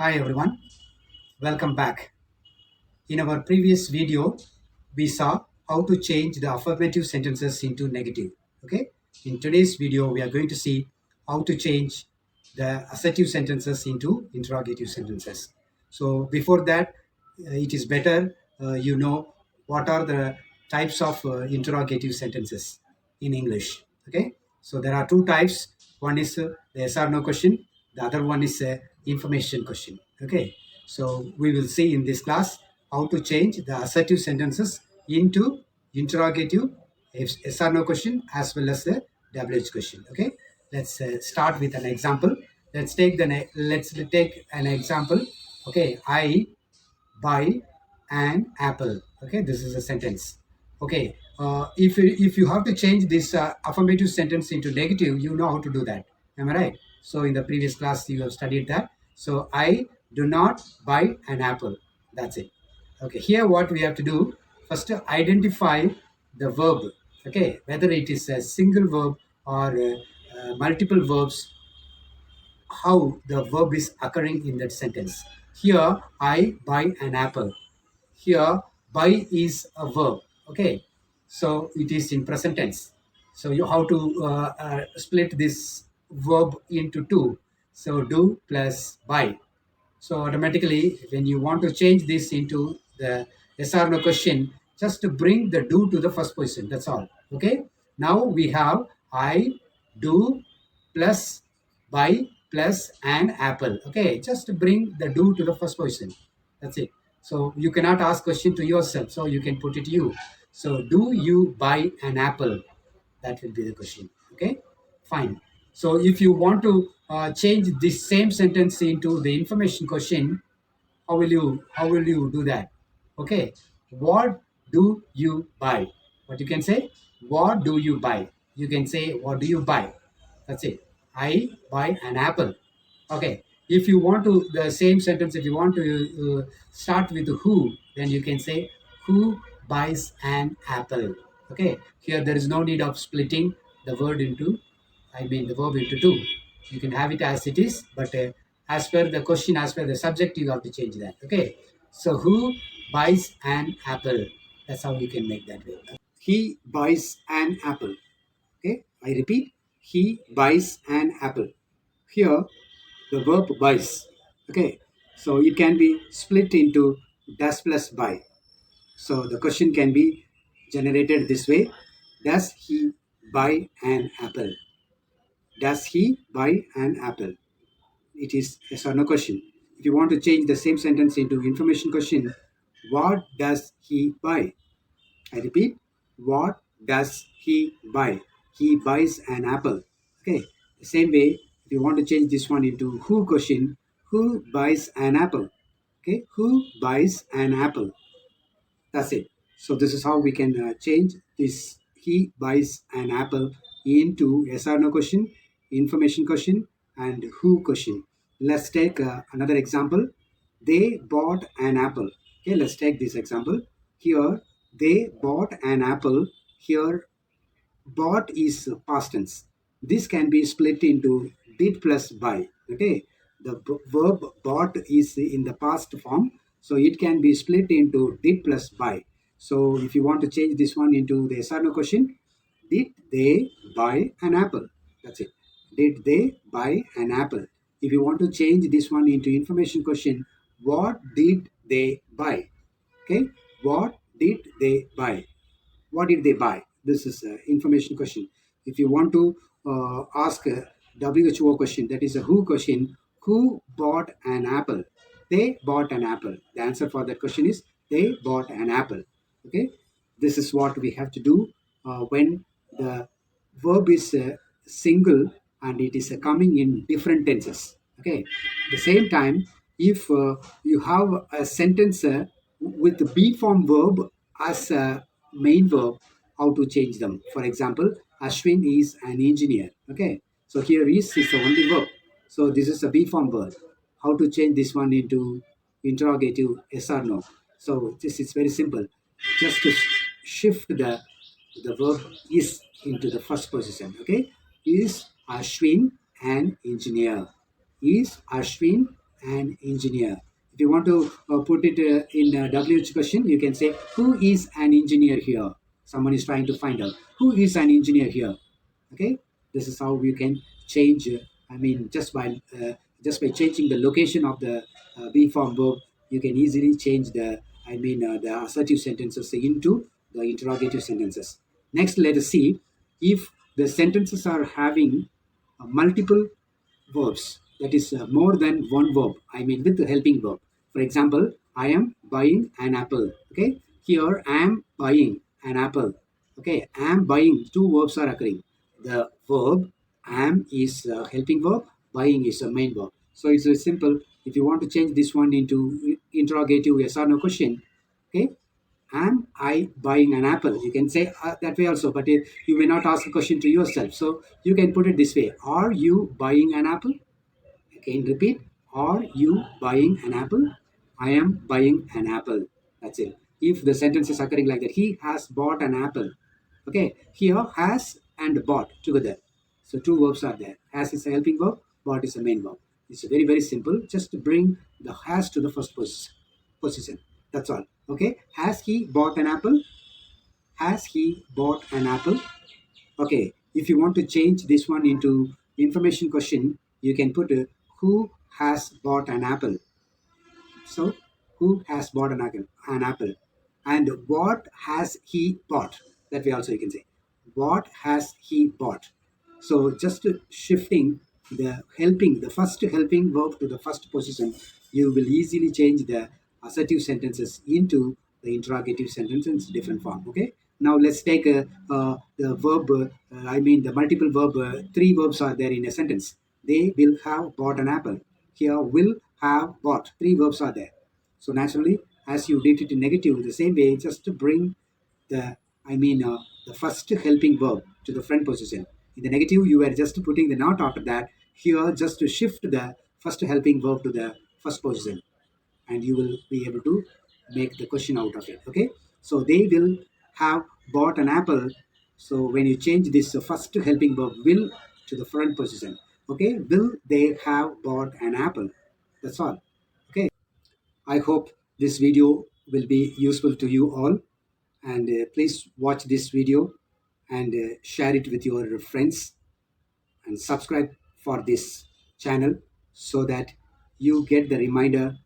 Hi everyone, welcome back. In our previous video, we saw how to change the affirmative sentences into negative. Okay, in today's video, we are going to see how to change the assertive sentences into interrogative sentences. So before that, it is better you know what are the types of interrogative sentences in English. Okay, so there are two types. One is the yes or no question. The other one is information question. Okay, so we will see in this class how to change the assertive sentences into interrogative yes or no question as well as the WH question. Okay, let's start with an example. Let's take an example. Okay, I buy an apple. Okay, this is a sentence. Okay, if you have to change this affirmative sentence into negative, you know how to do that. Am I right? So in the previous class you have studied that. So I do not buy an apple. That's it. Okay, here what we have to do first, identify the verb. Okay, whether it is a single verb or multiple verbs, how the verb is occurring in that sentence. Here, I buy an apple. Here, buy is a verb. Okay, so it is in present tense. So you have to split this verb into two. So do plus buy. So automatically, when you want to change this into the yes or no question, just to bring the do to the first position. That's all. Okay. Now we have I do plus buy plus an apple. Okay. Just to bring the do to the first position. That's it. So you cannot ask question to yourself. So you can put it you. So do you buy an apple? That will be the question. Okay. Fine. So if you want to change this same sentence into the information question, how will you do that? Okay. What do you buy? What you can say? What do you buy? You can say what do you buy? That's it. I buy an apple. Okay. If you want to the same sentence, if you want to start with who, then you can say who buys an apple. Okay. Here there is no need of splitting the word into, I mean the verb into two. You can have it as it is, but as per the question, as per the subject, you have to change that. Okay. So who buys an apple? That's how you can make that way. He buys an apple. Okay. I repeat. He buys an apple. Here, the verb buys. Okay, so it can be split into does plus buy. So the question can be generated this way: does he buy an apple? Does he buy an apple? It is yes or no question. If you want to change the same sentence into information question, what does he buy? I repeat, what does he buy? He buys an apple. Okay. The same way, if you want to change this one into who question, who buys an apple? Okay. Who buys an apple? That's it. So this is how we can change this he buys an apple into yes or no question, information question, and who question. Let's take another example. They bought an apple. Okay, let's take this example. Here, they bought an apple. Here, bought is past tense. This can be split into did plus by. Okay, the verb bought is in the past form, so it can be split into did plus by. So if you want to change this one into the yes or no question, did they buy an apple? That's it. Did they buy an apple? If you want to change this one into information question, what did they buy? Okay, what did they buy? What did they buy? This is an information question. If you want to ask a WHO question, that is a who question, who bought an apple? They bought an apple. The answer for that question is they bought an apple. Okay, this is what we have to do when the verb is single and it is coming in different tenses. Okay, at the same time, if you have a sentence with the be form verb as a main verb, how to change them? For example, Ashwin is an engineer. Okay, so here is the only verb. So this is a be form verb. How to change this one into interrogative yes or no? So this is very simple. Just to shift the verb is into the first position. Okay, is Ashwin an engineer? Is Ashwin an engineer? If you want to put it in a WH question, you can say, who is an engineer here? Someone is trying to find out who is an engineer here. Okay, this is how you can change. I mean, just by changing the location of the be form verb, you can easily change the the assertive sentences into the interrogative sentences. Next, let us see if the sentences are having multiple verbs, that is more than one verb, I mean with the helping verb. For example, I am buying an apple. Okay, here I am buying an apple. Okay, I am buying, two verbs are occurring. The verb am is a helping verb, buying is a main verb. So it's simple. If you want to change this one into interrogative yes or no question, okay, am I buying an apple? You can say that way also, but you may not ask a question to yourself. So you can put it this way: are you buying an apple? Again, repeat: are you buying an apple? I am buying an apple. That's it. If the sentence is occurring like that, he has bought an apple. Okay, here has and bought together. So two verbs are there. Has is a helping verb, bought is a main verb. It's very, very simple. Just to bring the has to the first position. That's all. Okay. Has he bought an apple? Has he bought an apple? Okay. If you want to change this one into information question, you can put who has bought an apple. So, who has bought an apple? And what has he bought? That way also you can say, what has he bought? So, just shifting the first helping verb to the first position, you will easily change the assertive sentences into the interrogative sentence in different form. Okay. Now let's take the verb. The multiple verb. Three verbs are there in a sentence. They will have bought an apple. Here, will have bought. Three verbs are there. So naturally, as you did it in negative, the same way, just to bring the the first helping verb to the front position. In the negative, you were just putting the not after that. Here, just to shift the first helping verb to the first position, and you will be able to make the question out of it. Okay, so they will have bought an apple. So when you change this first helping verb will to the front position, okay, will they have bought an apple? That's all. Okay, I hope this video will be useful to you all, and please watch this video and share it with your friends, and subscribe for this channel so that you get the reminder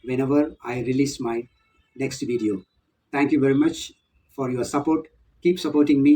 whenever I release my next video. Thank you very much for your support. Keep supporting me.